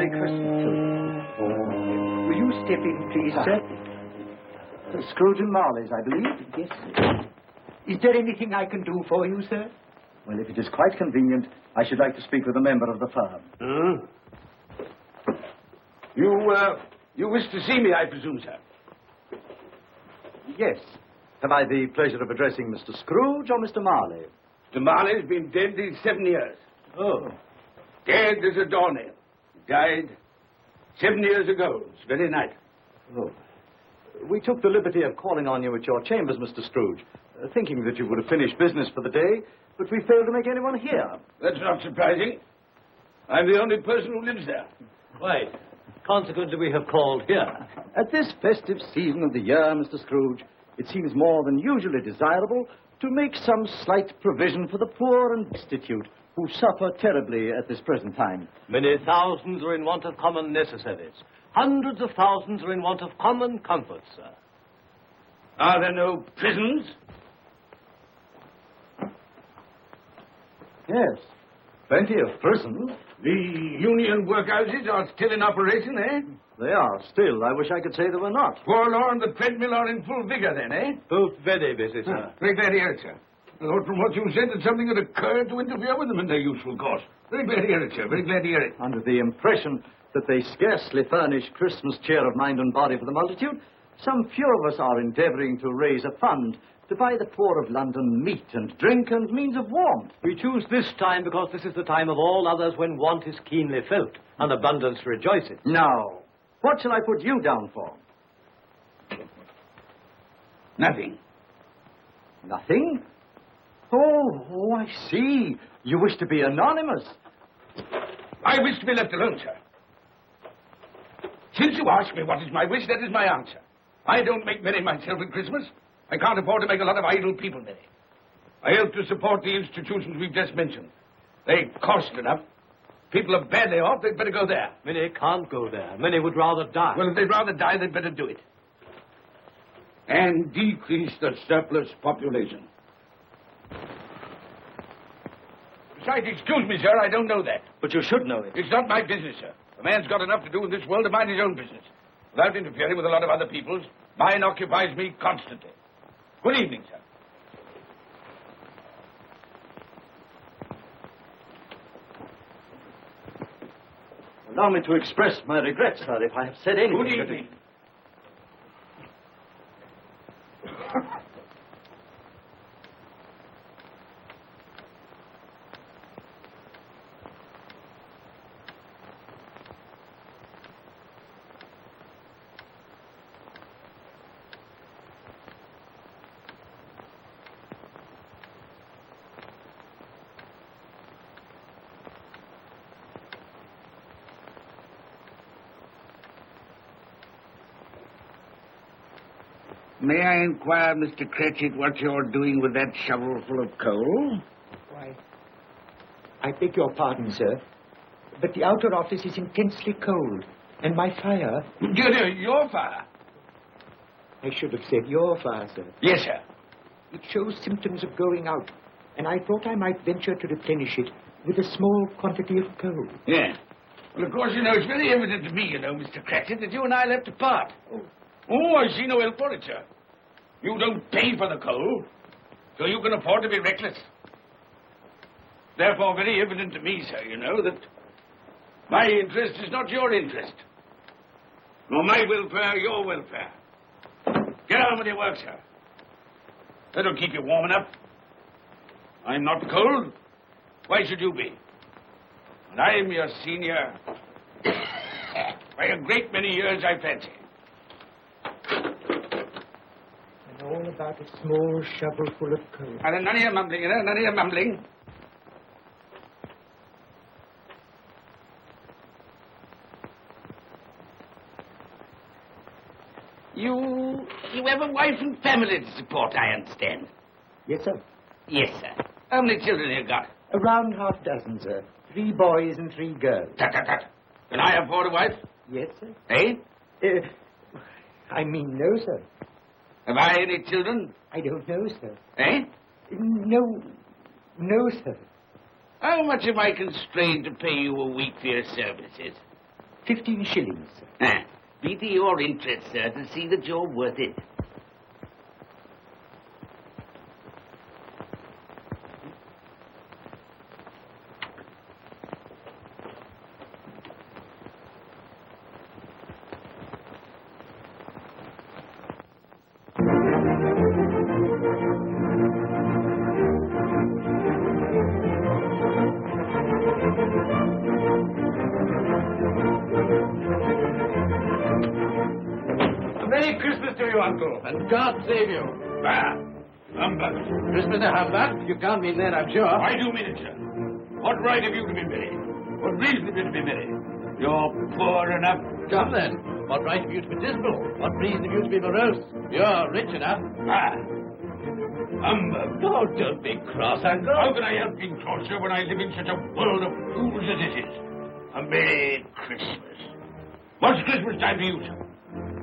Merry Christmas to you. Will you step in, please, sir? Scrooge and Marley's, I believe. Yes, sir. Is there anything I can do for you, sir? Well, if it is quite convenient, I should like to speak with a member of the firm. You wish to see me, I presume, sir? Yes. Have I the pleasure of addressing Mr. Scrooge or Mr. Marley? Mr. Marley's been dead these 7 years. Oh. Dead as a doornail. Died 7 years ago, this very night. Oh. We took the liberty of calling on you at your chambers, Mr. Scrooge, thinking that you would have finished business for the day, but we failed to make anyone here. That's not surprising. I'm the only person who lives there. Right. Consequently, we have called here. At this festive season of the year, Mr. Scrooge, it seems more than usually desirable to make some slight provision for the poor and destitute who suffer terribly at this present time. Many thousands are in want of common necessaries. Hundreds of thousands are in want of common comforts, sir. Are there no prisons? Yes, plenty of prisons. The union workhouses are still in operation, eh? They are still. I wish I could say they were not. Warlaw and the treadmill are in full vigor, then, eh? Both very busy, sir. Very glad to hear it, sir. I thought from what you said that something had occurred to interfere with them in their useful course. Very glad to hear it, sir. Very glad to hear it. Under the impression that they scarcely furnish Christmas cheer of mind and body for the multitude, some few of us are endeavouring to raise a fund to buy the poor of London meat and drink and means of warmth. We choose this time because this is the time of all others when want is keenly felt and abundance rejoices. Now, what shall I put you down for? Nothing. Nothing? Oh, I see. You wish to be anonymous. I wish to be left alone, sir. Since you ask me what is my wish, that is my answer. I don't make merry myself at Christmas. I can't afford to make a lot of idle people merry. I help to support the institutions we've just mentioned. They cost enough. People are badly off, they'd better go there. Many can't go there. Many would rather die. Well, if they'd rather die, they'd better do it. And decrease the surplus population. Besides, excuse me, sir, I don't know that. But you should know it. It's not my business, sir. A man's got enough to do in this world to mind his own business. Without interfering with a lot of other people's, mine occupies me constantly. Good evening, sir. Allow me to express my regrets, sir, if I have said anything. Good evening. May I inquire, Mr. Cratchit, what you're doing with that shovel full of coal? Why, I beg your pardon, sir, but the outer office is intensely cold, and my fire... Your fire? I should have said your fire, sir. Yes, sir. It shows symptoms of going out, and I thought I might venture to replenish it with a small quantity of coal. Yeah. Well, of course, it's very evident to me, Mr. Cratchit, that you and I left apart. Oh, I see no help for it, sir. You don't pay for the coal, so you can afford to be reckless. Therefore, very evident to me, sir, that my interest is not your interest. Nor my welfare, your welfare. Get on with your work, sir. That'll keep you warm enough. I'm not cold. Why should you be? And I'm your senior by a great many years, I fancy. And all about a small shovel full of coal. And none of your mumbling, none of your mumbling. You have a wife and family to support, I understand. Yes, sir. Yes, sir. How many children have you got? Around half dozen, sir. 3 boys and 3 girls. Tut, tut, tut. Can I afford a wife? Yes, sir. Eh? I mean, no, sir. Have I any children? I don't know, sir. Eh? No, sir. How much am I constrained to pay you a week for your services? 15 shillings. Be to your interest, sir, to see that you're worth it. Merry Christmas to you, Uncle. And God save you. Bah! Humbug. Christmas a humbug? You can't mean that, I'm sure. I do mean it, sir. What right have you to be merry? What reason have you to be merry? You're poor enough. Come then. What right have you to be dismal? What reason have you to be morose? You're rich enough. Ah! Humbug. Oh, don't be cross, Uncle. How can I help being cross, sir, when I live in such a world of fools as this is? A Merry Christmas. What's Christmas time to you, sir?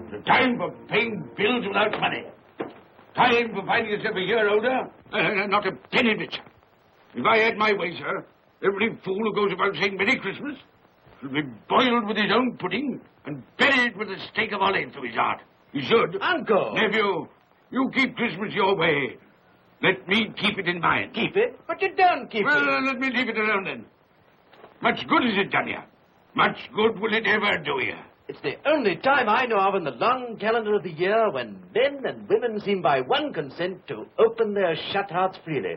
It's a time for paying bills without money. Time for finding yourself a year older? Not a penny of it, sir. If I had my way, sir, every fool who goes about saying Merry Christmas should be boiled with his own pudding and buried with a stake of olive through his heart. He should. Uncle! Nephew, you keep Christmas your way. Let me keep it in mine. Keep it? But you don't keep Well, it. let me leave it alone then. Much good has it done you? Much good will it ever do you? It's the only time I know of in the long calendar of the year when men and women seem by one consent to open their shut hearts freely.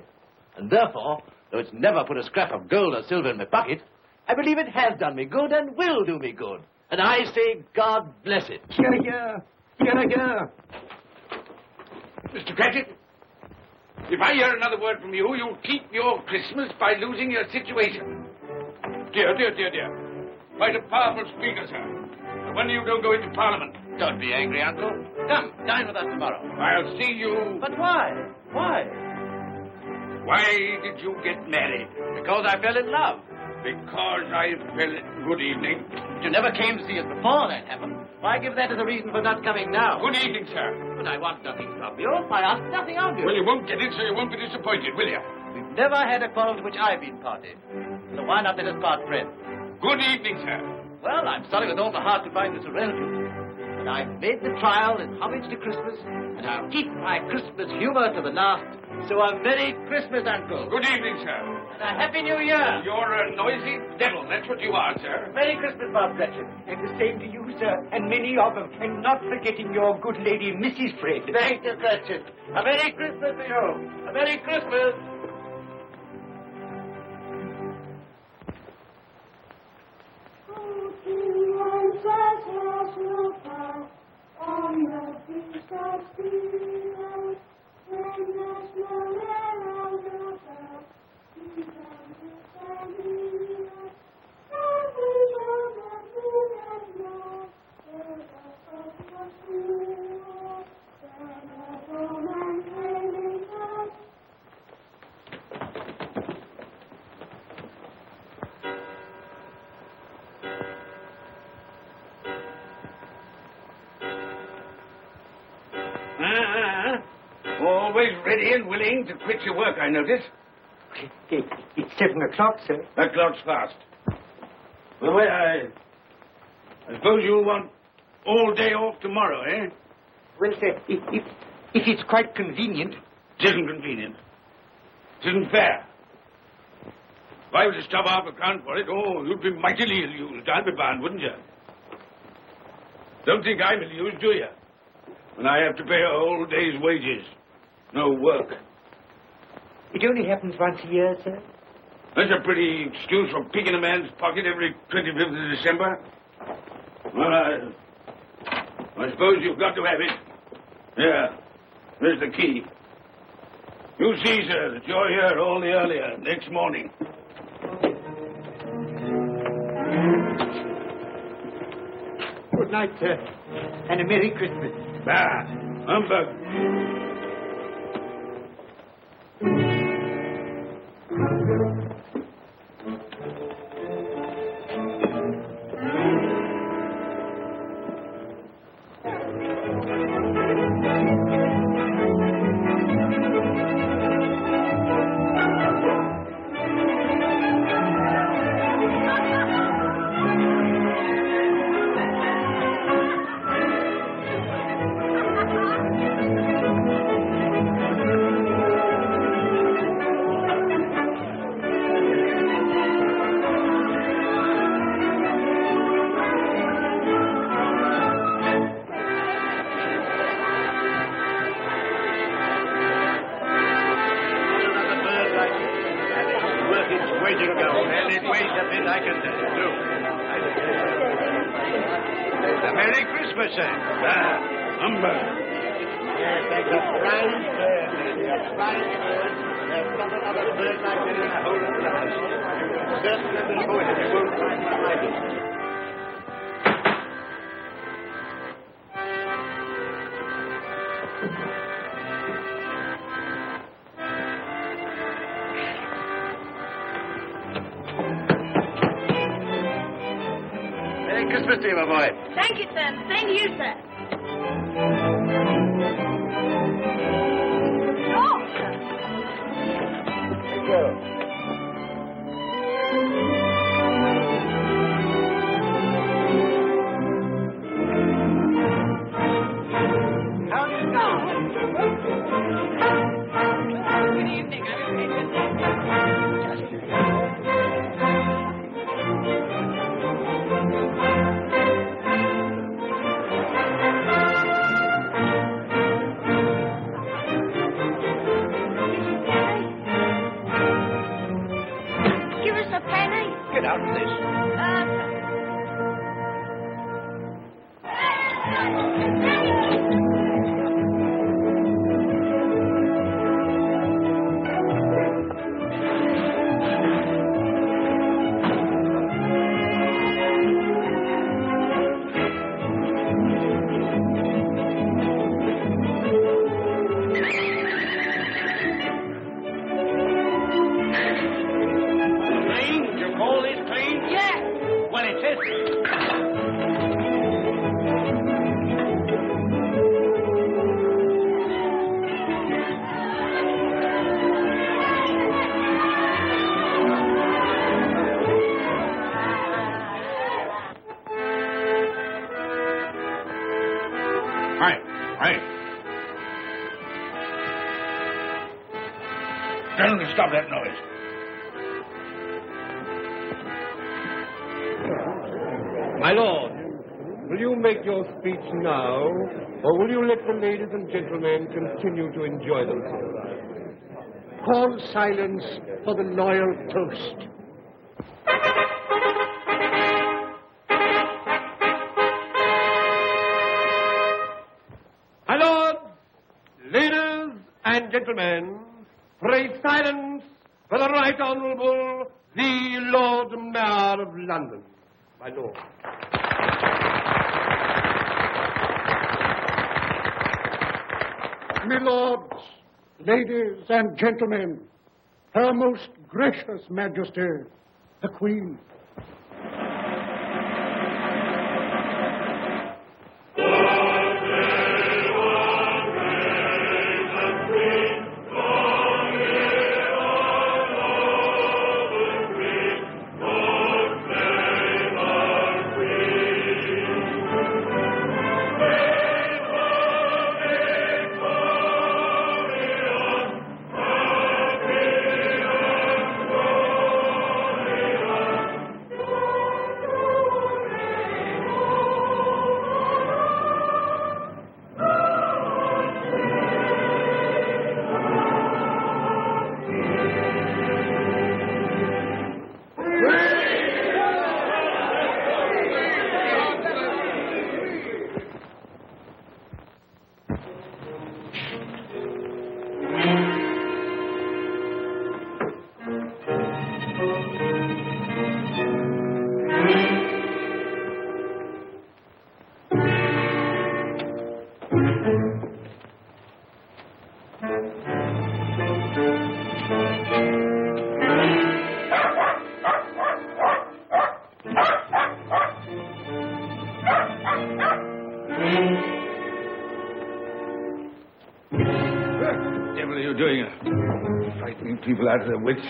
And therefore, though it's never put a scrap of gold or silver in my pocket, I believe it has done me good and will do me good. And I say, God bless it. Here, here. Here, here. Mr. Cratchit, if I hear another word from you, you'll keep your Christmas by losing your situation. Dear, dear, dear, dear. Quite a powerful speaker, sir. No wonder you don't go into Parliament. Don't be angry, Uncle. Come, dine with us tomorrow. I'll see you... But why? Why? Why did you get married? Because I fell in love. Because I fell... Good evening. But you never came to see us before that happened. Why give that as a reason for not coming now? Good evening, sir. But I want nothing from you. I ask nothing of you. Well, you won't get it, so you won't be disappointed, will you? We've never had a quarrel to which I've been party. So why not let us part friends? Good evening, sir. Well, I'm sorry with all the heart to find this a relative. But I've made the trial in homage to Christmas, and I'll keep my Christmas humor to the last. So a Merry Christmas, Uncle. Good evening, sir. And a Happy New Year. You're a noisy devil, that's what you are, sir. Merry Christmas, Bob Cratchit. And the same to you, sir, and many of them. And not forgetting your good lady, Mrs. Fred. Thank you, Cratchit. A Merry Christmas to you. A Merry Christmas. Always ready and willing to quit your work, I notice. It's 7 o'clock, sir. That clock's fast. Well, I suppose you'll want all day off tomorrow, eh? Well, sir, if it's quite convenient. It isn't convenient. It isn't fair. If I was to stop half account for it, you'd be mightily ill-used, I'll be bound, wouldn't you? Don't think I'm ill-used, do you? When I have to pay a whole day's wages. No work. It only happens once a year, sir. That's a pretty excuse for picking a man's pocket every 25th of December. Well, I suppose you've got to have it. Yeah, there's the key. You see, sir, that you're here all the earlier next morning. Good night, sir, and a Merry Christmas. Bah, humbug. go. And it weighs a bit, I can tell you. Look. A Merry Christmas, sir. Humbug. Yes, that's a fine bird, lady. A fine bird. There's not another bird like it in the whole of the house. You will certainly have enjoyed it. You won't find one like it. Merry Christmas to you, my boy. Thank you, sir. Same to you, sir. Oh, sir. Thank you. How do you do? Good evening. Get out of this. Gentlemen, stop that noise. My lord, will you make your speech now, or will you let the ladies and gentlemen continue to enjoy themselves? Call silence for the loyal toast. My lord, ladies and gentlemen, pray silence for the Right Honourable the Lord Mayor of London. My lord. My lords, ladies and gentlemen, Her Most Gracious Majesty, the Queen. People out of their wits.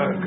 work.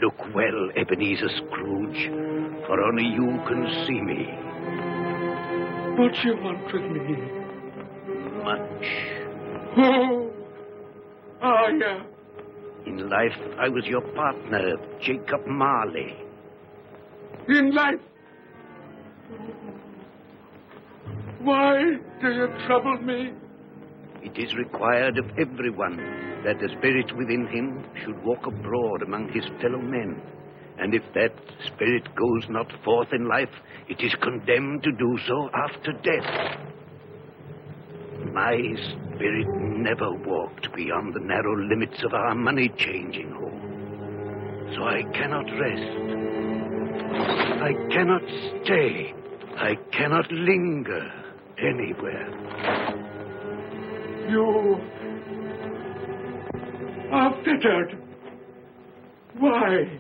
Look well, Ebenezer Scrooge, for only you can see me. What do you want with me? Much. Oh, yeah. In life, I was your partner, Jacob Marley. In life? Why do you trouble me? It is required of everyone that the spirit within him should walk abroad among his fellow men. And if that spirit goes not forth in life, it is condemned to do so after death. My spirit never walked beyond the narrow limits of our money-changing hall. So I cannot rest. I cannot stay. I cannot linger anywhere. You are fettered. Why?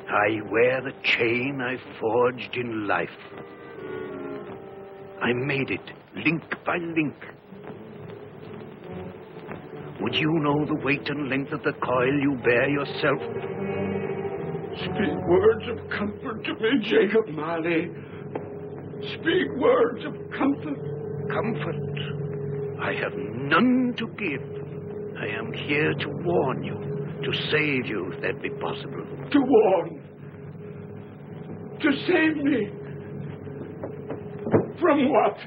I wear the chain I forged in life. I made it, link by link. Would you know the weight and length of the coil you bear yourself? Speak words of comfort to me, Jacob Marley. Speak words of comfort. Comfort? I have none to give. I am here to warn you, to save you if that be possible. To warn? To save me? From what?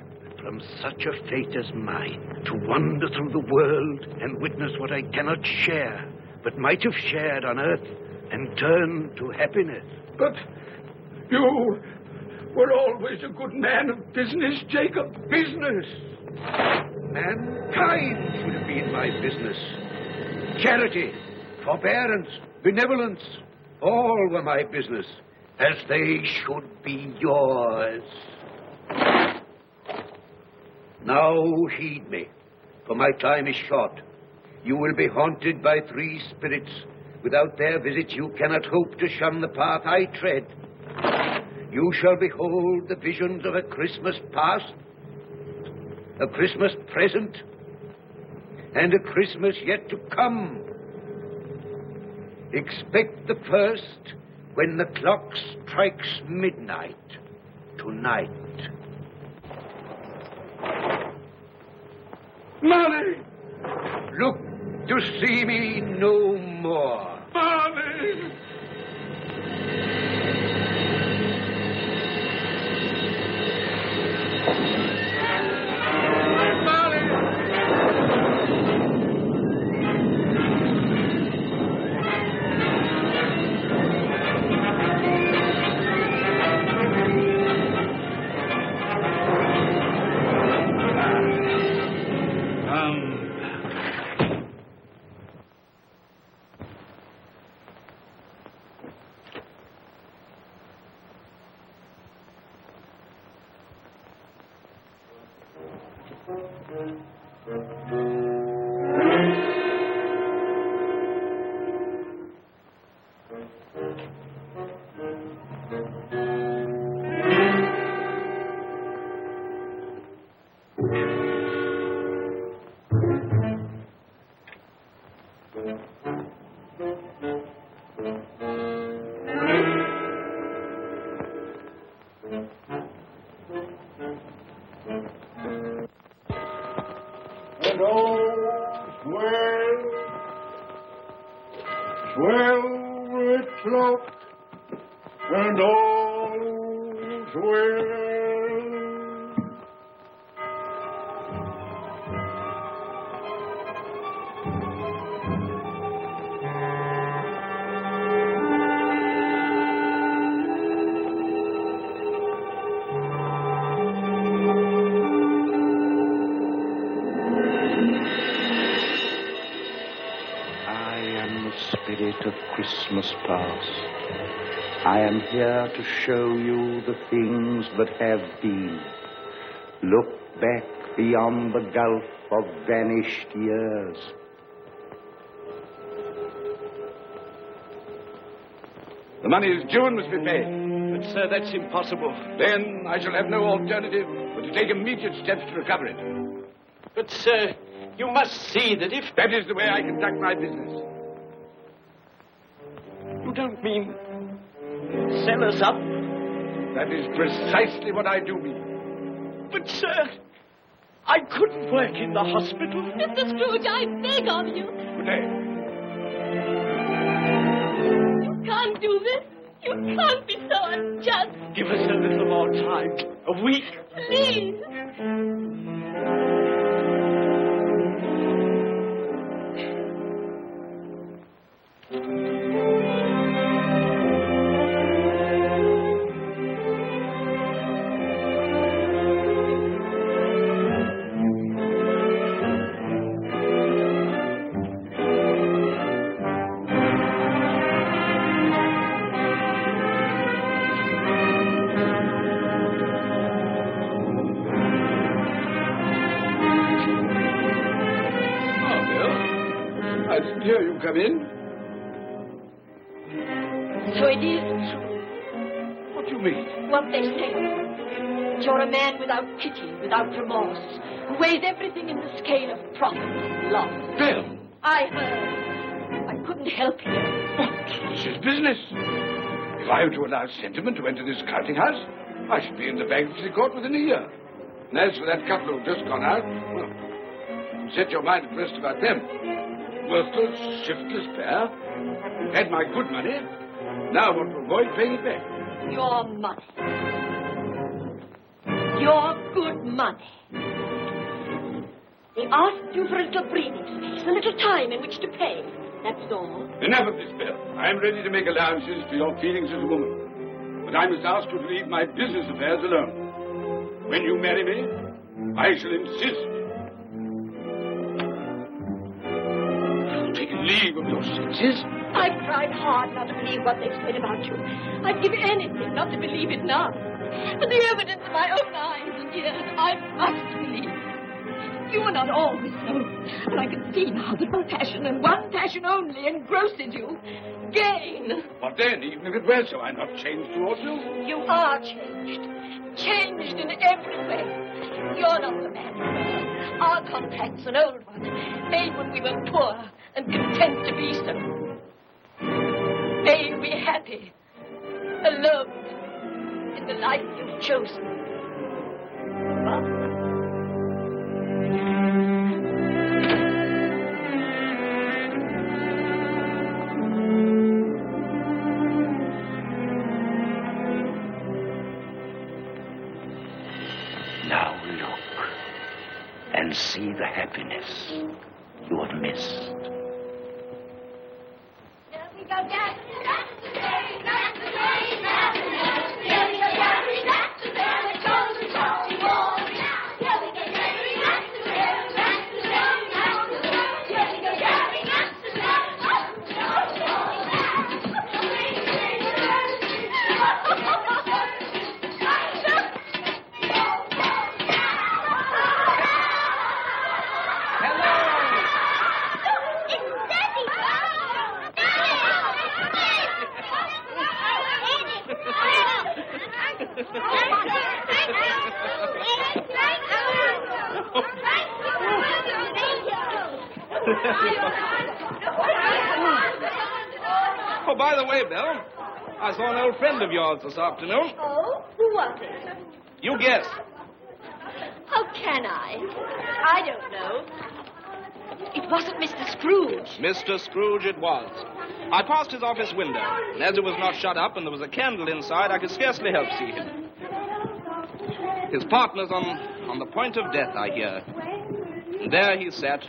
From such a fate as mine, to wander through the world and witness what I cannot share, but might have shared on earth, and turn to happiness. But you were always a good man of business, Jacob. Business? Mankind should have been my business. Charity, forbearance, benevolence, all were my business, as they should be yours. Now heed me, for my time is short. You will be haunted by 3 spirits. Without their visit, you cannot hope to shun the path I tread. You shall behold the visions of a Christmas past, a Christmas present, and a Christmas yet to come. Expect the first when the clock strikes midnight tonight. Marley! Look to see me no more. Marley! And all's well, velvet cloak, and all's well. Spirit of Christmas past, I am here to show you the things that have been. Look back beyond the gulf of vanished years. The money is due and must be paid. But, sir, that's impossible. Then I shall have no alternative but to take immediate steps to recover it. But, sir, you must see that if... That is the way I conduct my business. You don't mean sell us up? That is precisely what I do mean. But, sir, I couldn't work in the hospital. Mr. Scrooge, I beg of you. Good day. You can't do this. You can't be so unjust. Give us a little more time. A week. Please. I didn't hear you come in. So it is true. What do you mean? What they say. That you're a man without pity, without remorse, who weighs everything in the scale of profit and loss. Bill! I heard. I couldn't help you. What? This is business. If I were to allow sentiment to enter this counting house, I should be in the bankruptcy court within a year. And as for that couple who've just gone out, well, set your mind at rest about them. Worthless, shiftless pair. Had my good money. Now want to avoid paying it back. Your money. Your good money. They asked you for a little breathing space, a little time in which to pay. That's all. Enough of this, Bill. I am ready to make allowances for your feelings as a woman. But I must ask you to leave my business affairs alone. When you marry me, I shall insist. Take leave of your senses. I tried hard not to believe what they said about you. I'd give anything not to believe it now. But the evidence of my own eyes and ears, I must believe. You are not always so. And I can see now that one passion and one passion only engrosses you. Gain. What then? Even if it were so, I'm not changed towards you. You are changed. Changed in every way. You're not the man you were. Our contact's an old one, made when we were poor and content to be so. May you be happy, alone, in the life you've chosen. Now look and see the happiness you have missed. There we go, Dad. Oh, by the way, Belle, I saw an old friend of yours this afternoon. Oh? Who was it? You guess. How can I? I don't know. It wasn't Mr. Scrooge. Mr. Scrooge it was. I passed his office window, and as it was not shut up and there was a candle inside, I could scarcely help see him. His partner's on the point of death, I hear. And there he sat,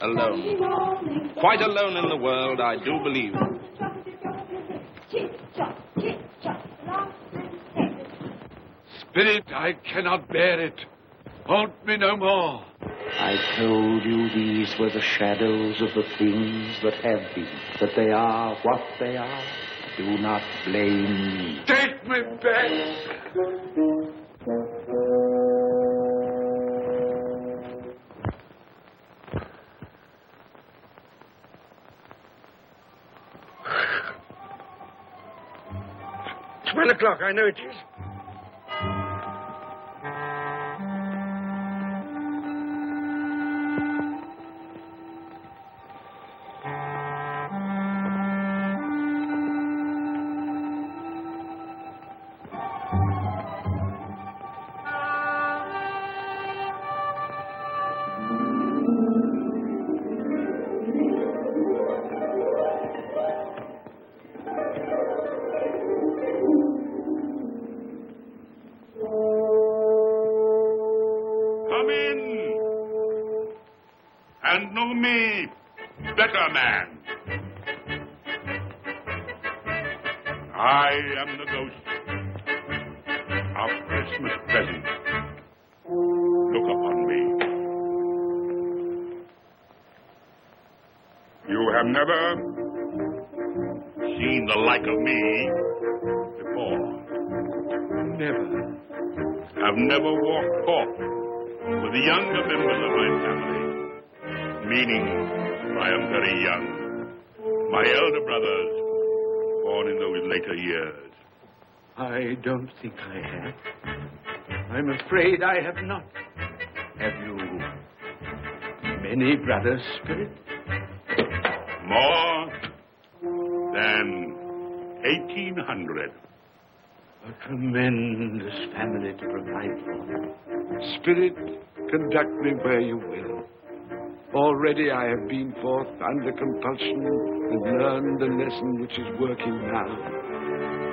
alone. Quite alone in the world, I do believe. Spirit, I cannot bear it. Haunt me no more. I told you these were the shadows of the things that have been, that they are what they are. Do not blame me. Take me back. $12, I know it is. And know me, better man. I am the ghost of Christmas present. Look upon me. You have never seen the like of me before. Never. I've never walked forth with the younger members of my family. Meaning, I am very young. My elder brothers, born in those later years. I don't think I have. I'm afraid I have not. Have you many brothers, Spirit? More than 1,800. A tremendous family to provide for. Spirit, conduct me where you will. Already I have been forth under compulsion and learned the lesson which is working now.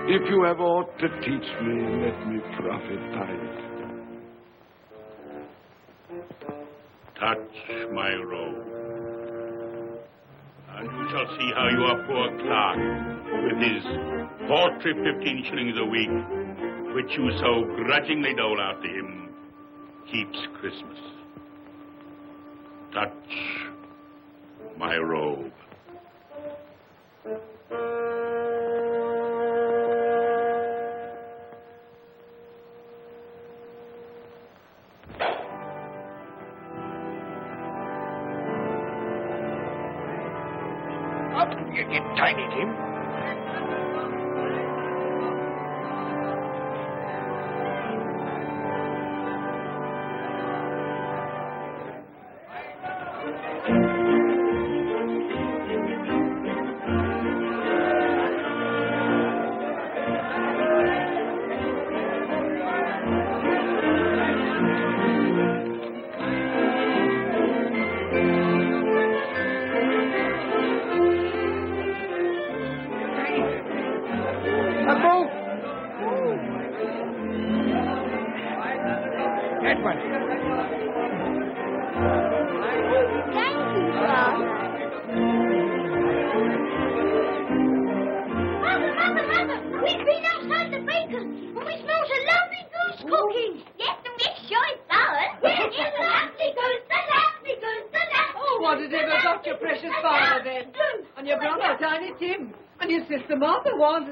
If you have aught to teach me, let me profit by it. Touch my robe, and you shall see how your poor clerk, with his paltry 15 shillings a week, which you so grudgingly dole out to him, keeps Christmas. Touch my robe. Tiny Tim.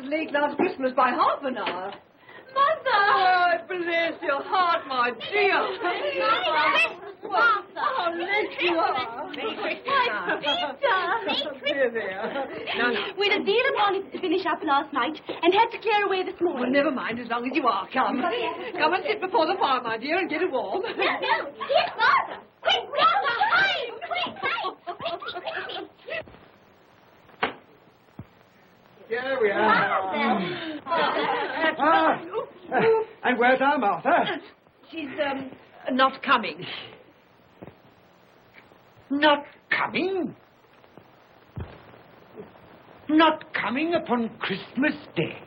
Late last Christmas by half an hour. Mother! Oh, bless your heart, my dear. Martha. How late you are. Merry Christmas. There. We had a deal of wanting to finish up last night and had to clear away this morning. Well, never mind, as long as you are. Come. Come and sit before the fire, my dear, and get it warm. No. Here's Martha. Quick, Martha, hide. Quick. Here we are. And where's our Martha? She's, not coming. Not coming? Not coming upon Christmas Day?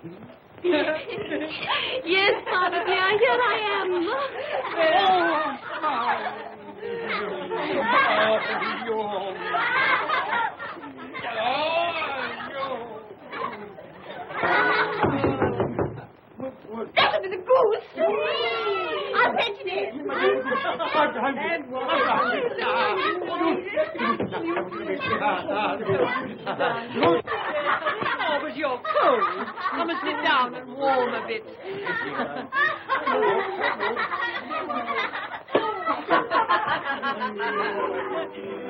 Yes, Father dear, here I That'll be the goose. I'll fetch it in. Oh, but you're cold. Come and sit down and warm a bit.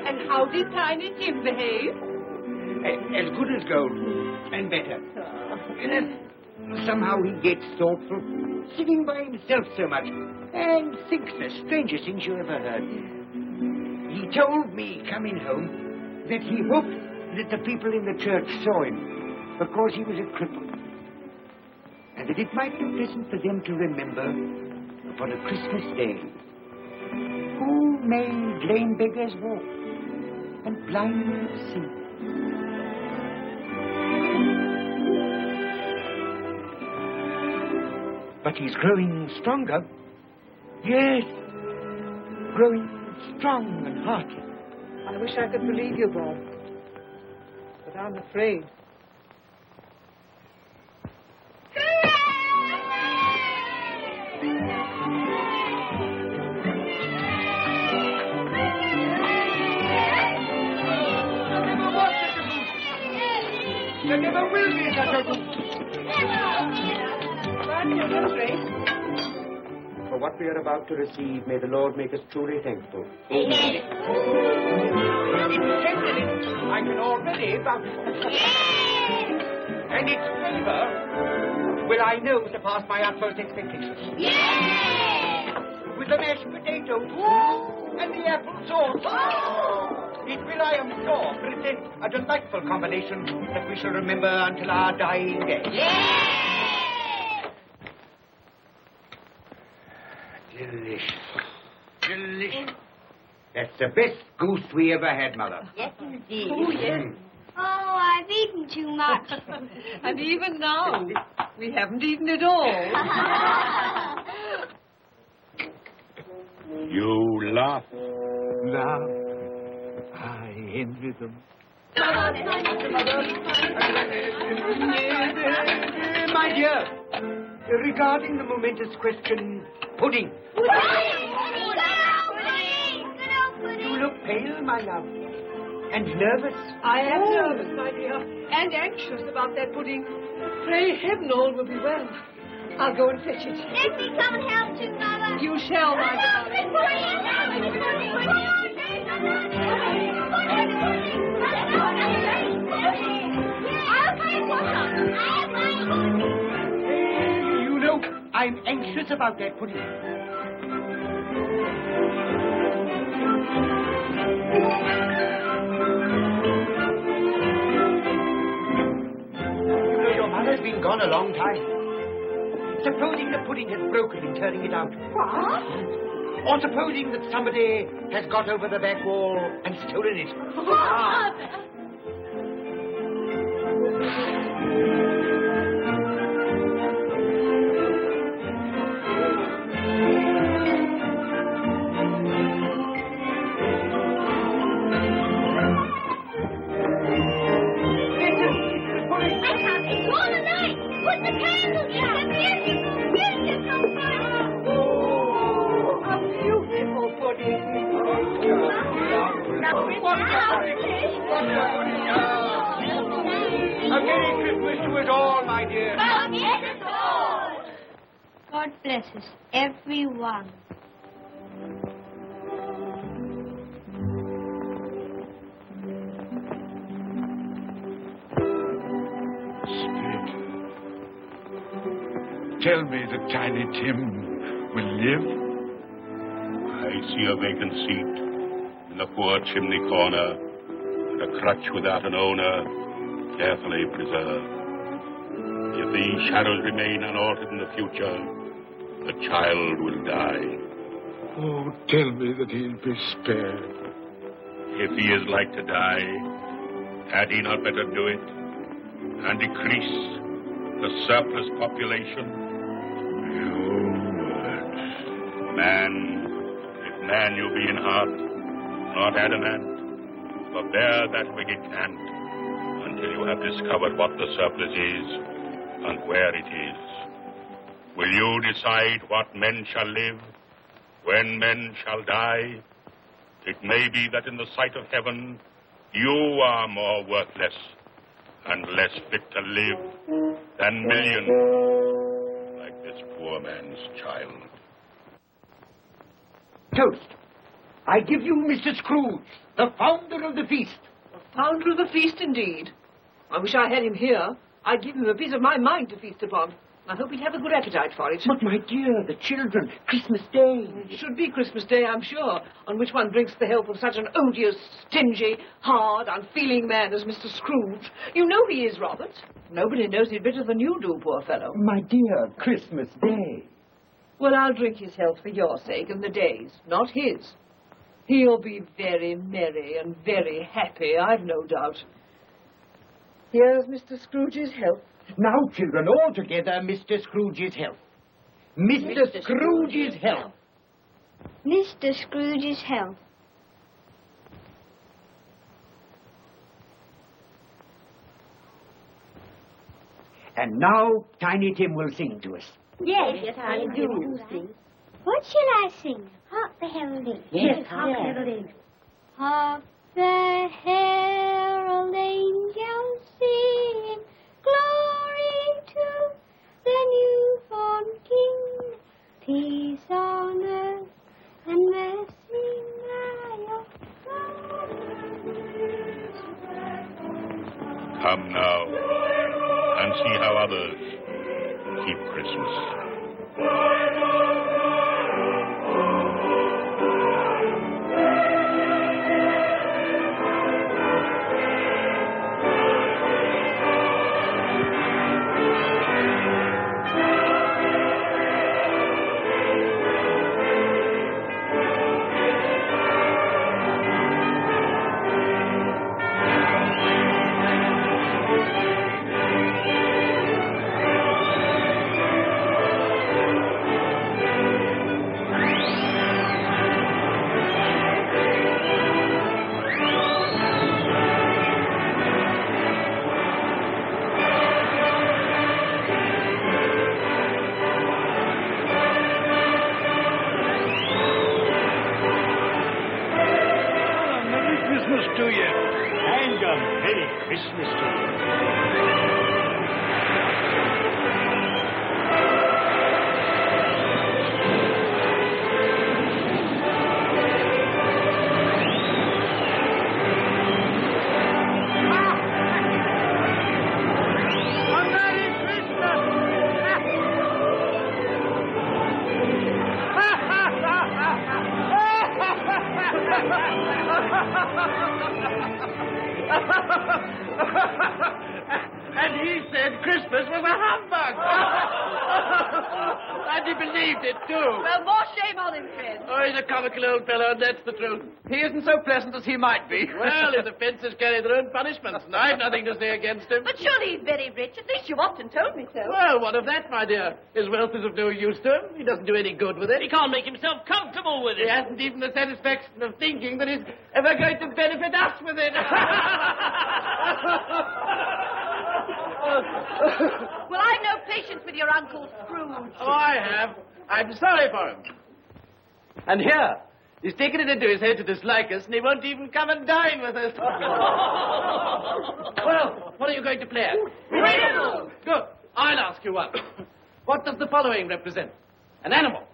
And how did Tiny Tim behave? As good as gold, and better. Somehow he gets thoughtful, sitting by himself so much, and thinks the strangest things you ever heard. He told me, coming home, that he hoped that the people in the church saw him, because he was a cripple, and that it might be pleasant for them to remember, upon a Christmas day, who made lame beggars walk, and blind men see. But he's growing stronger. Yes, growing strong and hearty. I wish I could believe you, Bob. But I'm afraid. There never will be such a goose. For what we are about to receive, may the Lord make us truly thankful. Amen. I can already vouch for. And its flavor will, I know, surpass my utmost expectations. With the mashed potatoes and the apple sauce, it will, I am sure, present a delightful combination that we shall remember until our dying day. Delicious. Delicious. That's the best goose we ever had, Mother. Yes, indeed. Oh, yes. Oh, I've eaten too much. And even now, we haven't eaten it all. You laugh. Love. I envy them. My dear, regarding the momentous question, pudding. You look pale, my love, and nervous. I am nervous, my dear, and anxious about that pudding. Pray heaven all will be well. I'll go and fetch it. Let me come and help too, Mother. You shall, my darling. You know, I'm anxious about that pudding. You know, your mother's been gone a long time. Supposing the pudding has broken in turning it out. What? Or supposing that somebody has got over the back wall and stolen it. Father! A Merry Christmas to us all, my dear. God bless us, everyone. Spirit, tell me that Tiny Tim will live. I see a vacant seat in the poor chimney corner, and a crutch without an owner, carefully preserved. If these shadows remain unaltered in the future, the child will die. Oh, tell me that he'll be spared. If he is like to die, had he not better do it and decrease the surplus population? Your words. Man, if man you be in heart, not adamant, forbear that wicked cant until you have discovered what the surplus is and where it is. Will you decide what men shall live, when men shall die? It may be that in the sight of heaven, you are more worthless and less fit to live than millions like this poor man's child. Toast. I give you Mr. Scrooge, the founder of the feast. The founder of the feast, indeed. I wish I had him here. I'd give him a piece of my mind to feast upon. I hope he'd have a good appetite for it. But, my dear, the children, Christmas Day. It should be Christmas Day, I'm sure, on which one drinks the health of such an odious, stingy, hard, unfeeling man as Mr. Scrooge. You know he is, Robert. Nobody knows it better than you do, poor fellow. My dear, Christmas Day. Well, I'll drink his health for your sake and the day's, not his. He'll be very merry and very happy, I've no doubt. Here's Mr. Scrooge's health. Now, children, all together, Mr. Scrooge's health. Mr. Scrooge's health. Mr. Scrooge's health. And now, Tiny Tim will sing to us. Yes, I do sing. What shall I sing? Hark the heralding. Yes, hark the heralding. Hark the herald angels sing, glory to the newborn King, peace on earth and mercy nigh of God. Come now and see how others keep Christmas. And he said Christmas was a humbug. And he believed it, too. Well, more shame on him, friend. Oh, he's a comical old fellow, and that's the truth. He isn't so pleasant as he might be. Well, his offences carry their own punishments, and I've nothing to say against him. But surely he's very rich. At least you've often told me so. Well, what of that, my dear? His wealth is of no use to him. He doesn't do any good with it. He can't make himself comfortable with it. He hasn't even the satisfaction of thinking that he's ever going to benefit us with it. Well, I've no patience with your Uncle Scrooge. Oh, I have. I'm sorry for him. And here, he's taken it into his head to dislike us, and he won't even come and dine with us. Well, what are you going to play at? Riddle. Good. I'll ask you one. What does the following represent? An animal.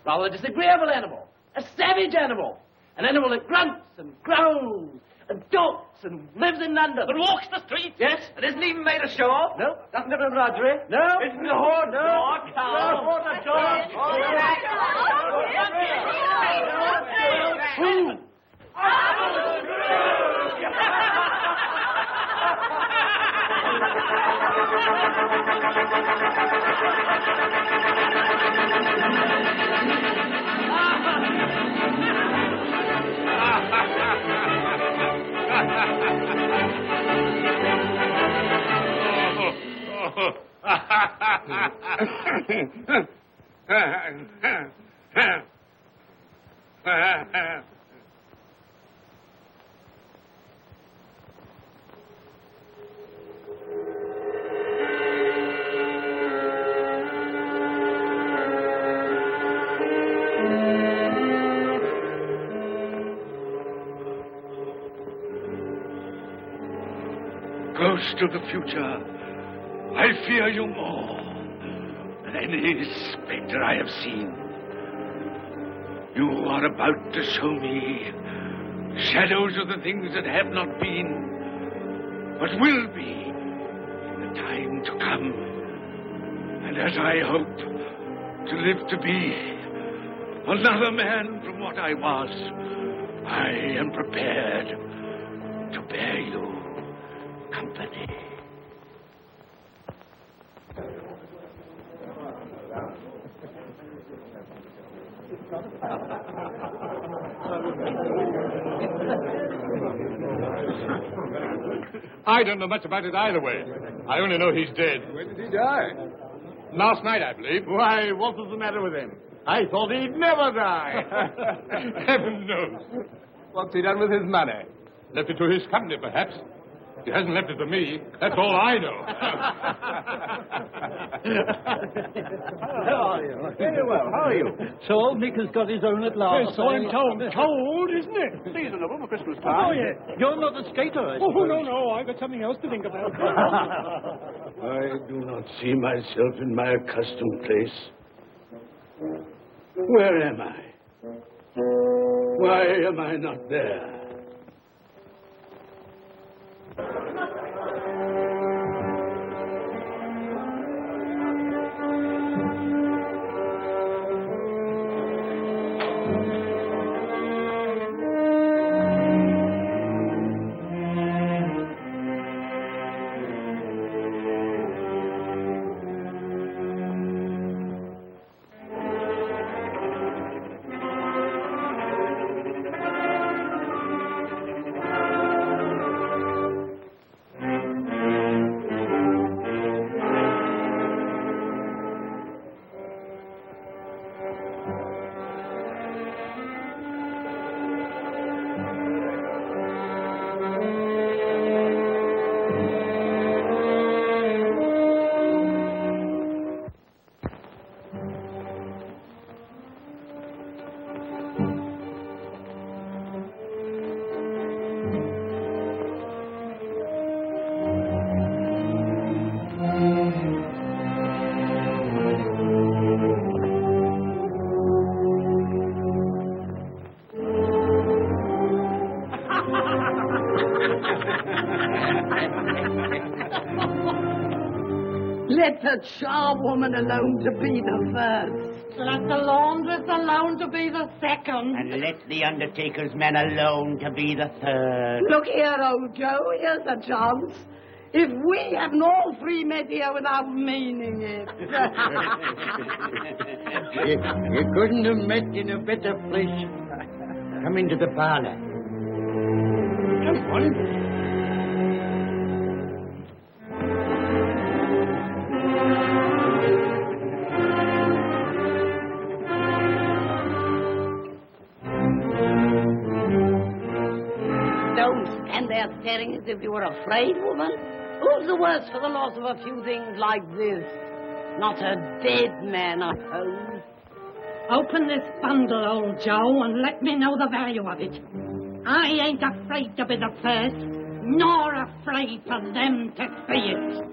Rather a disagreeable animal. A savage animal. An animal that grunts and growls and talks and lives in London. But walks the streets? Yes. And isn't even made ashore? No. Doesn't have a menagerie? No. Isn't a horse? No. Or a cow? No. Or a dog? Who? Ghost of the future, I fear you more than any spectre I have seen. You are about to show me shadows of the things that have not been, but will be in the time to come. And as I hope to live to be another man from what I was, I am prepared to bear you company. I don't know much about it either way. I only know he's dead. When did he die? Last night, I believe. Why, what was the matter with him? I thought he'd never die. Heaven knows. What's he done with his money? Left it to his company, perhaps. He hasn't left it to me. That's all I know. How are you? Very well. How are you? So, Nick has got his own at last. Yes, so I'm told. Cold, isn't it? Seasonable for Christmas time. Oh, yeah. You're not a skater, I suppose. Oh, no. I've got something else to think about. I do not see myself in my accustomed place. Where am I? Why am I not there? the charwoman alone to be the first. Let the laundress alone to be the second. And let the undertaker's man alone to be the third. Look here, old Joe, here's a chance. If we hadn't all three met here without meaning it. You couldn't have met in a better place. Come into the parlor. Come on. Staring as if you were afraid, woman? Who's the worse for the loss of a few things like this? Not a dead man, I suppose. Open this bundle, old Joe, and let me know the value of it. I ain't afraid to be the first, nor afraid for them to see it.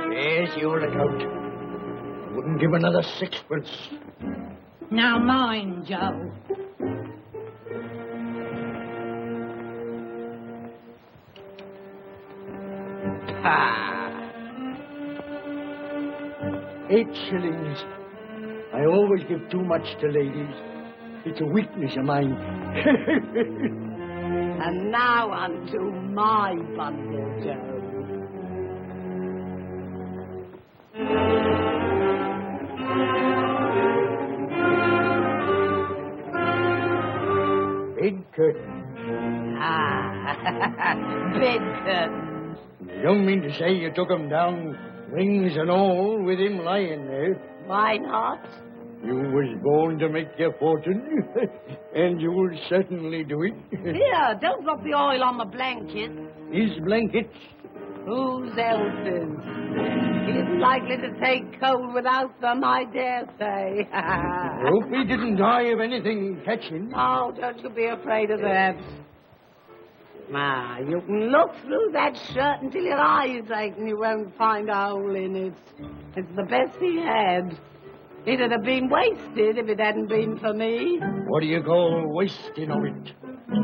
There's your account. I wouldn't give another sixpence. Now mind, Joe. Ah. 8 shillings. I always give too much to ladies. It's a weakness of mine. And now unto my bundle, Joe. Bed curtains. Bed curtains. You don't mean to say you took 'em down, rings and all, with him lying there? Why not? You was born to make your fortune, and you will certainly do it. Here, don't drop the oil on the blanket. His blankets? Whose else's? He isn't likely to take cold without them, I dare say. Hope he didn't die of anything catching. Oh, don't you be afraid of that. You can look through that shirt until your eyes ache and you won't find a hole in it. It's the best he had. It'd have been wasted if it hadn't been for me. What do you call wasting of it?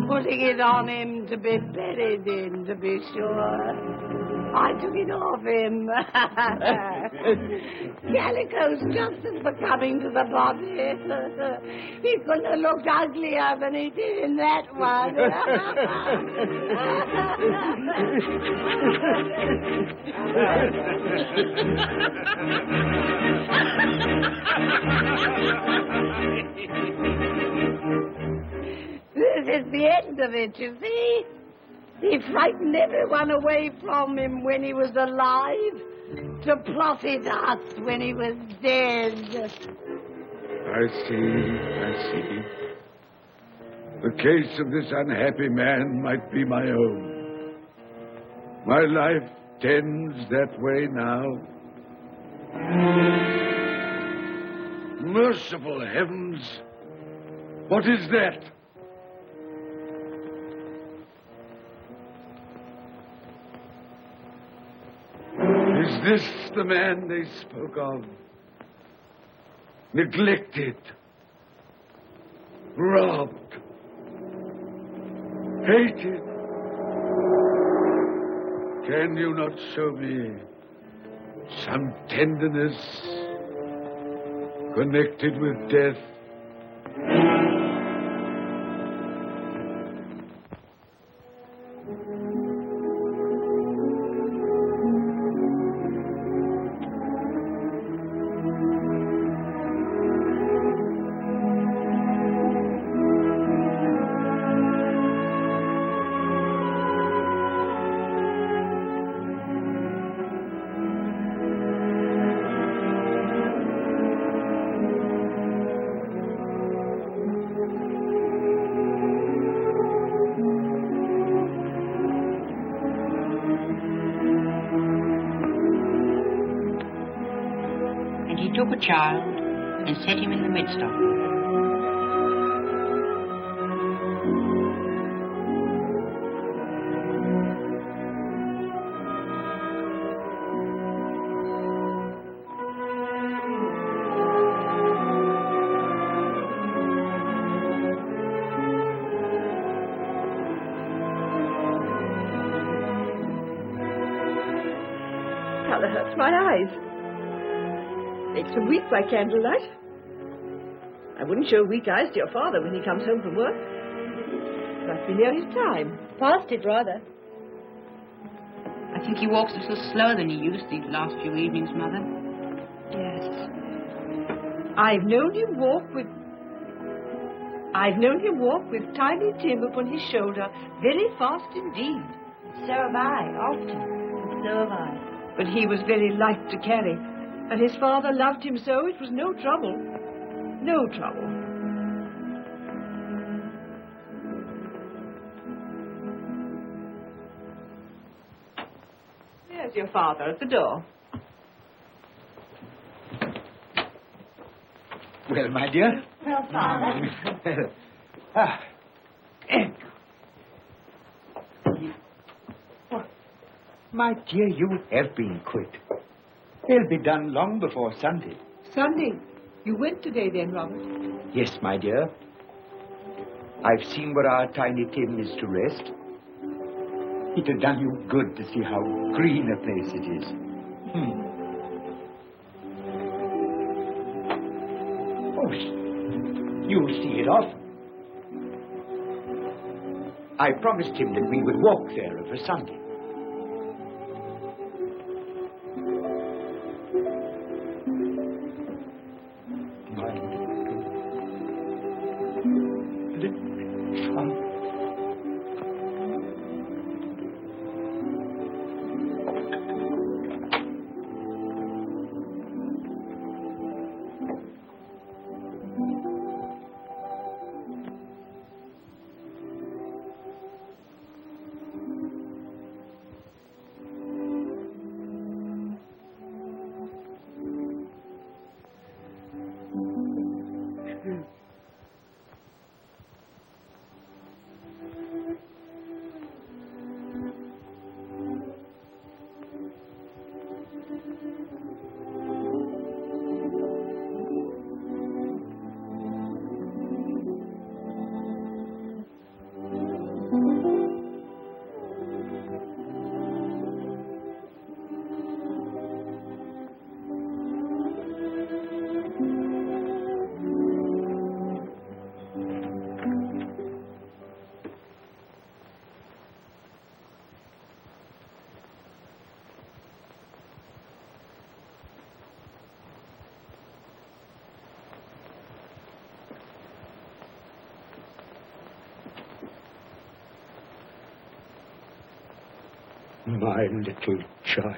Putting it on him to be buried in, to be sure. I took it off him. Calico's just as becoming to the body. He couldn't have looked uglier than he did in that one. This is the end of it, you see. He frightened everyone away from him when he was alive, to profit us when he was dead. I see. The case of this unhappy man might be my own. My life tends that way now. Merciful heavens! What is that? Is this the man they spoke of? Neglected, robbed, hated. Can you not show me some tenderness connected with death? Took a child and set him in the midst of them. Colour hurts my eyes. Makes him weak by candlelight. I wouldn't show weak eyes to your father when he comes home from work. Must be near his time. Past it, rather. I think he walks a little slower than he used these last few evenings, Mother. Yes. I've known him walk with Tiny Tim upon his shoulder very fast indeed. So have I, often. So have I. But he was very light to carry, and his father loved him so it was no trouble. No trouble. There's your father at the door. Well, my dear. Well, Father. My dear, you have been quick. They'll be done long before Sunday. Sunday? You went today then, Robert? Yes, my dear. I've seen where our Tiny Tim is to rest. It'll done you good to see how green a place it is. Oh, you'll see it often. I promised him that we would walk there of a Sunday. My little child.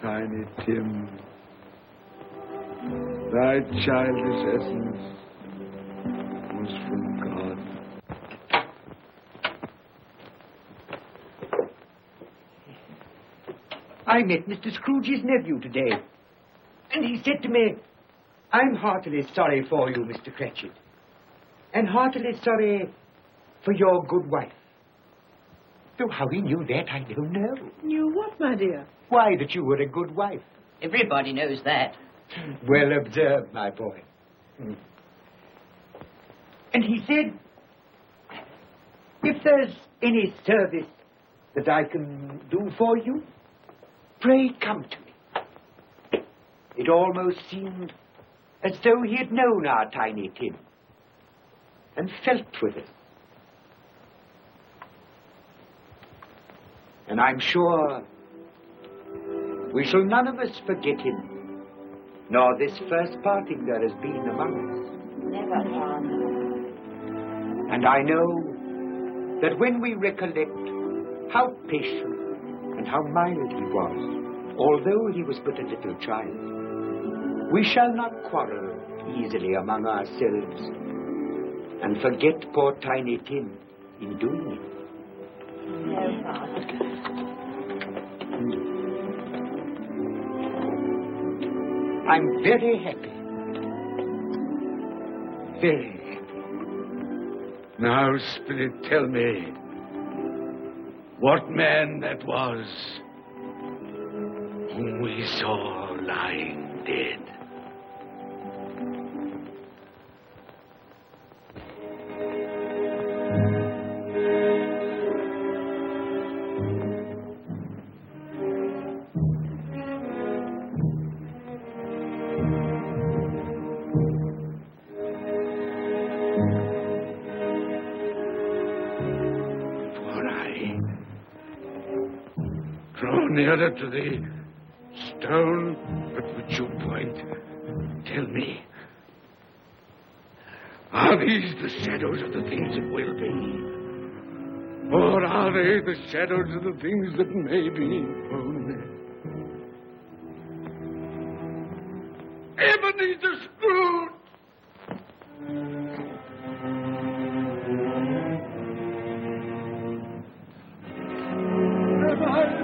Tiny Tim, thy childish essence was from God. I met Mr. Scrooge's nephew today, and he said to me, I'm heartily sorry for you, Mr. Cratchit, and heartily sorry for your good wife. Though how he knew that, I don't know. Knew what, my dear? Why, that you were a good wife. Everybody knows that. Well observed, my boy. And he said, if there's any service that I can do for you, pray come to me. It almost seemed as though he had known our Tiny Tim, and felt with us. And I'm sure we shall none of us forget him, nor this first parting there has been among us. Never, Father. And I know that when we recollect how patient and how mild he was, although he was but a little child, we shall not quarrel easily among ourselves and forget poor Tiny Tim in doing it. No, Father. I'm very happy. Very happy. Now, Spirit, tell me what man that was whom we saw lying dead. Nearer to the stone at which you point. Tell me, are these the shadows of the things that will be? Or are they the shadows of the things that may be only? Ebenezer Scrooge!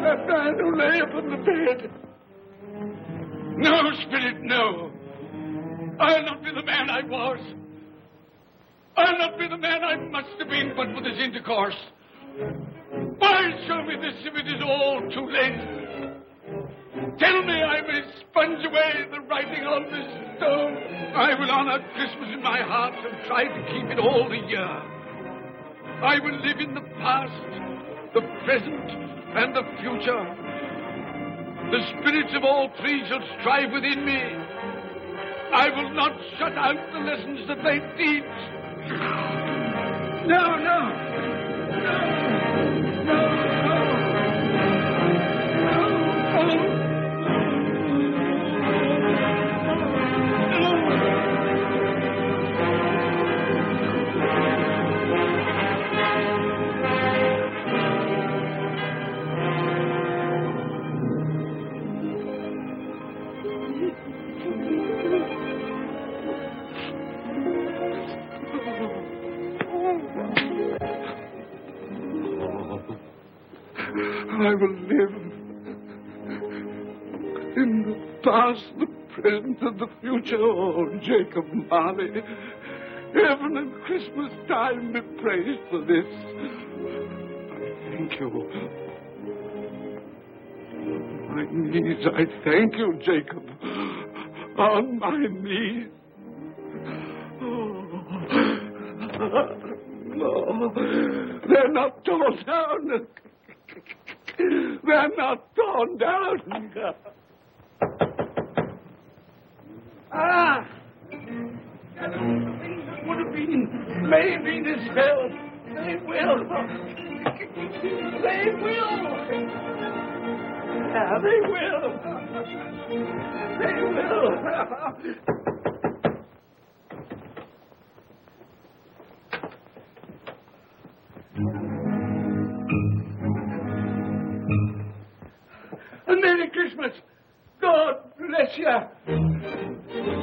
That man who lay upon the bed. No, Spirit, no. I'll not be the man I was. I'll not be the man I must have been but for this intercourse. Why show me this if it is all too late? Tell me I may sponge away the writing on this stone. I will honor Christmas in my heart and try to keep it all the year. I will live in the past, the present, and the future. The spirits of all three shall strive within me. I will not shut out the lessons that they teach. No, no. No, no, I will live in the past, the present, and the future. Oh, Jacob Marley, heaven and Christmas time be praised for this. I thank you. On my knees, I thank you, Jacob. On my knees. No, they're not torn down. They're not torn down. Ah! Things would have been maybe dispelled. They will. They will. Yeah, they will. They will. Merry Christmas. God bless you.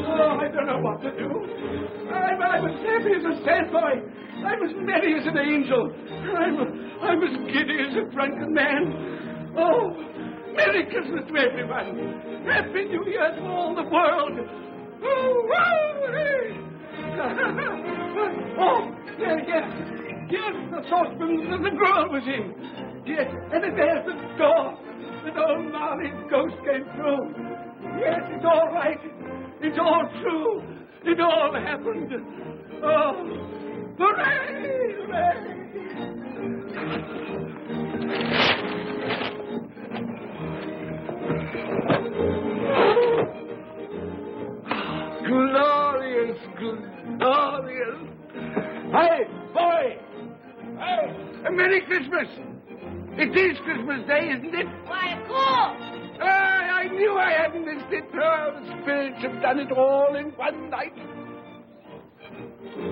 Oh, I don't know what to do. I was happy as a sad boy. I was merry as an angel. I was giddy as a drunken man. Oh, Merry Christmas to everyone. Happy New Year to all the world. Oh, hey. Oh, yes, the saucepan that the girl was in. Yes, and there's the door. That old Marley's ghost came through. Yes, it's all right. It's all true. It all happened. Oh, hooray! Hooray! Glorious, glorious. I It is Christmas Day, isn't it? Why, of course. I knew I hadn't missed it. Oh, the spirits have done it all in one night.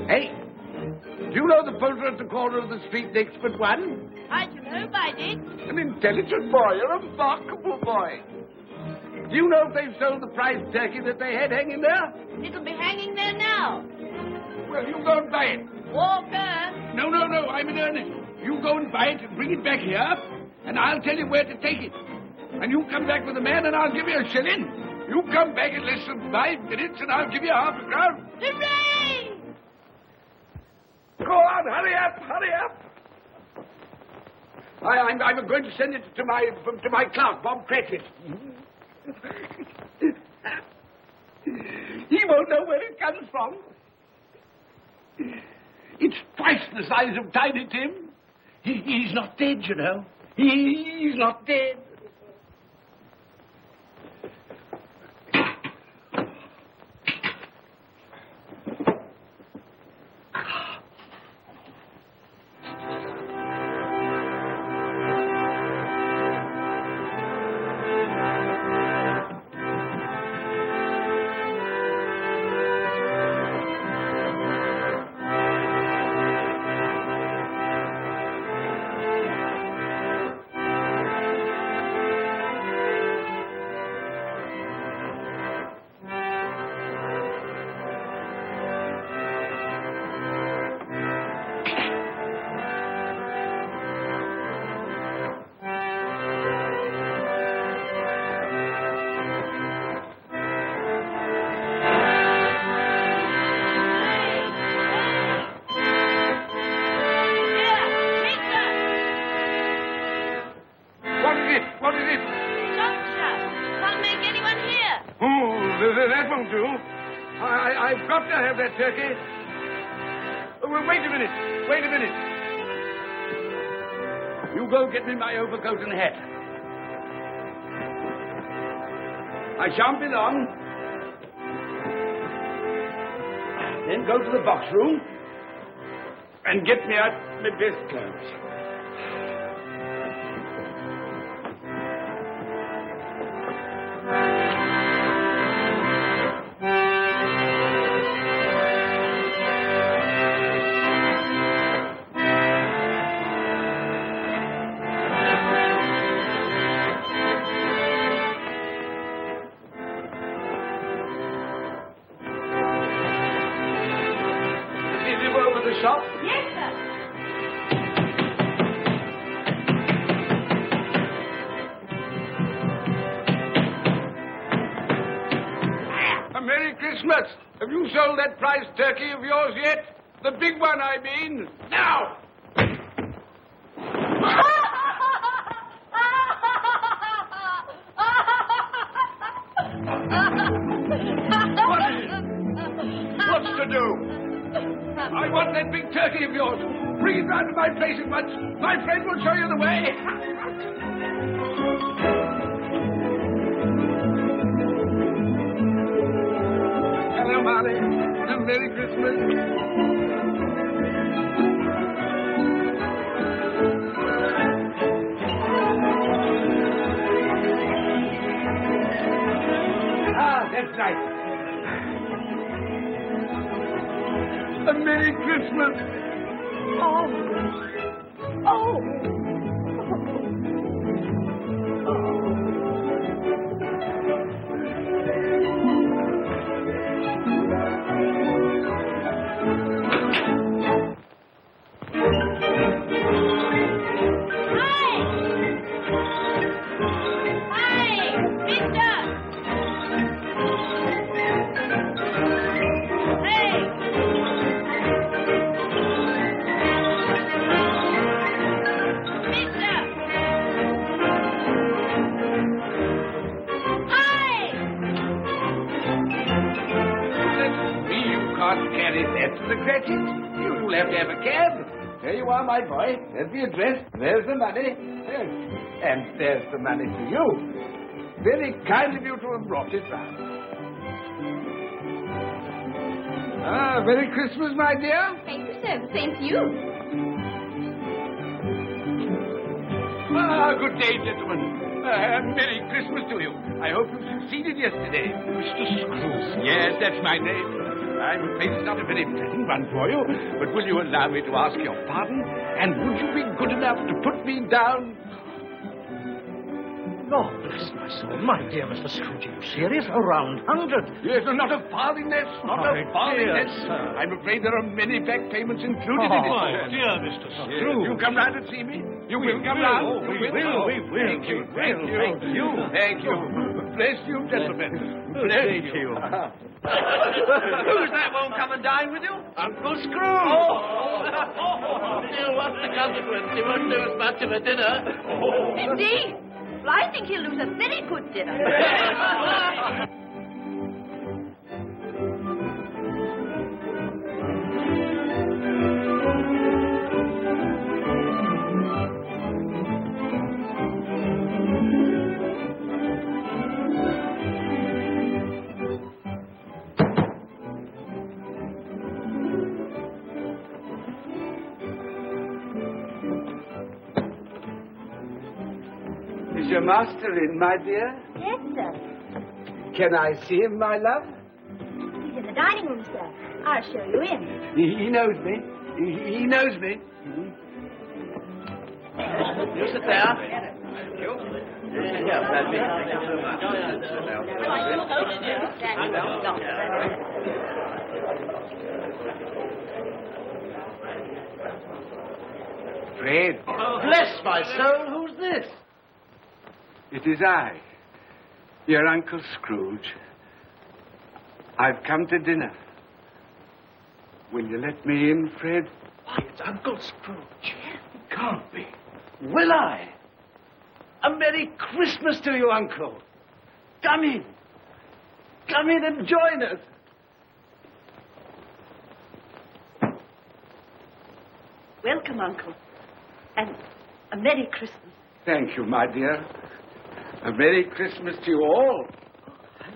Hey, do you know the poulterer at the corner of the street next but one? I should hope I did. An intelligent boy, a remarkable boy. Do you know if they've sold the prize turkey that they had hanging there? It'll be hanging there now. Well, you go and buy it. Walker. No, I'm in earnest. You go and buy it and bring it back here, and I'll tell you where to take it. And you come back with the man, and I'll give you a shilling. You come back in less than 5 minutes, and I'll give you half a crown. Hooray! Go on, hurry up. I'm going to send it to my clerk, Bob Cratchit. He won't know where it comes from. It's twice the size of Tiny Tim. He's not dead, you know. He's not dead. That won't do. I've got to have that turkey. Oh, well, wait a minute. You go get me my overcoat and hat. I shan't be long. Then go to the box room and get me out my best clothes. Shop? Yes, sir. A Merry Christmas. Have you sold that prize turkey of yours yet? The big one, I mean. Now! What is it? What's to do? I want that big turkey of yours. Bring it round to my place at once. My friend will show you the way. Hello, Marley. And Merry Christmas. That's right. A Merry Christmas. You'll have to have a cab. There you are, my boy. There's the address. There's the money. Yes. And there's the money to you. Very kind of you to have brought it round. Merry Christmas, my dear. Thank you, sir. Same to you. Good day, gentlemen. Merry Christmas to you. I hope you succeeded yesterday. Mr. Scrooge. Yes, that's my name. I'm afraid it's not a very pleasant one for you, but will you allow me to ask your pardon? And would you be good enough to put me down? Lord bless my soul. My dear Mr. Scrooge, are you serious? A round 100? Yes, not a farthing less. Not a farthing dear less. sir. I'm afraid there are many back payments included in it. My dear Mr. Scrooge. You come round and see me? You will come round? We will. Thank you. Thank you. Thank you. Thank you. Bless you, gentlemen. Bless you. Who's that won't come and dine with you? Uncle Scrooge. What's the consequence? He won't lose much of a dinner. Indeed. Well, I think he'll lose a very good dinner. Is your master in, my dear? Yes, sir. Can I see him, my love? He's in the dining room, sir. I'll show you in. He knows me. He knows me. You sit there. Thank you. Here, Bradley. Thank you so much. Fred. Bless my soul, who's this? It is I, your Uncle Scrooge. I've come to dinner. Will you let me in, Fred? Why, it's Uncle Scrooge. It can't be. Will I? A Merry Christmas to you, Uncle. Come in. Come in and join us. Welcome, Uncle. And a Merry Christmas. Thank you, my dear. A Merry Christmas to you all.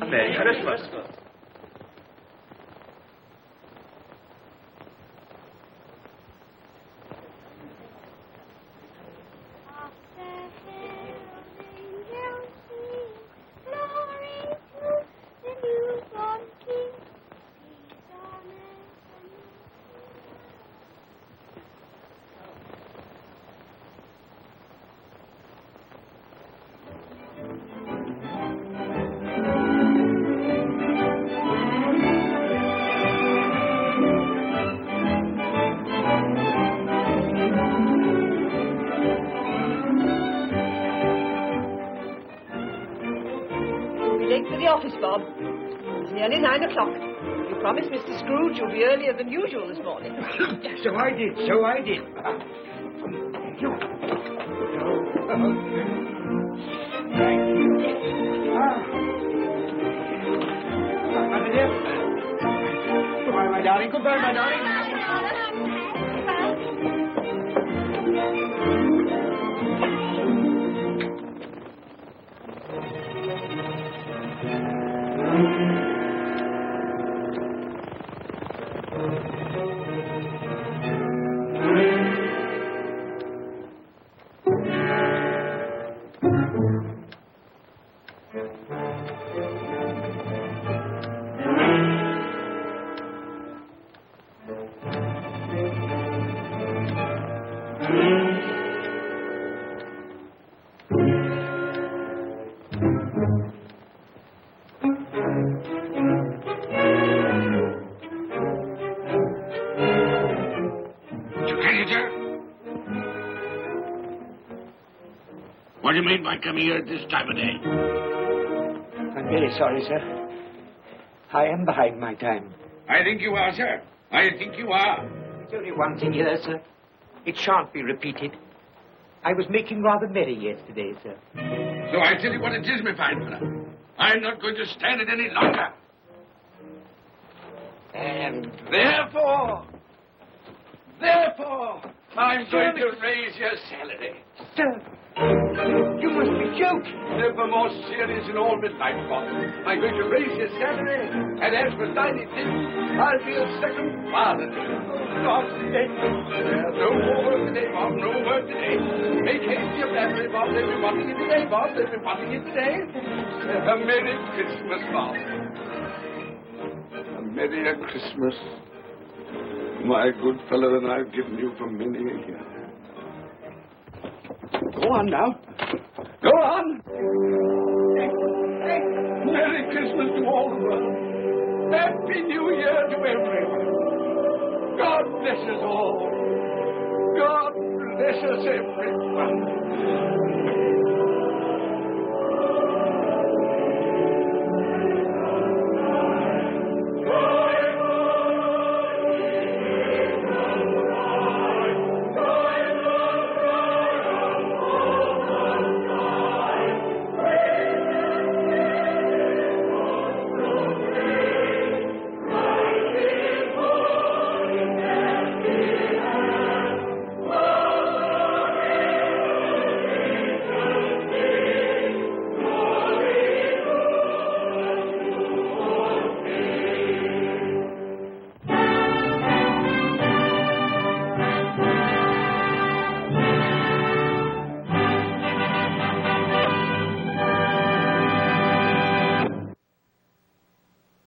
A Merry Christmas. Office, Bob. It's nearly 9 o'clock. You promised Mr. Scrooge you'll be earlier than usual this morning. So I did. Thank you. My dear. Goodbye, my darling. Goodbye, my darling. What do you mean by coming here at this time of day? I'm very sorry, sir. I am behind my time. I think you are, sir. I think you are. There's only one thing here, sir. It shan't be repeated. I was making rather merry yesterday, sir. So I tell you what it is, my fine fellow. I'm not going to stand it any longer. And therefore, I'm going to raise your salary. Sir, you must be joking. Never never more serious in all my life, Bob. I'm going to raise your salary, and as for dining things, I'll be a second father to you. God, no more work today, Bob, no work today. Make haste your family, Bob. They'll be wanting you today, Bob. They'll be wanting you today. A Merry Christmas, Bob. A Merry Christmas, my good fellow, and I've given you for many a year. Go on now. Go on. Merry Christmas to all the world. Happy New Year to everyone. God bless us all. God bless us everyone.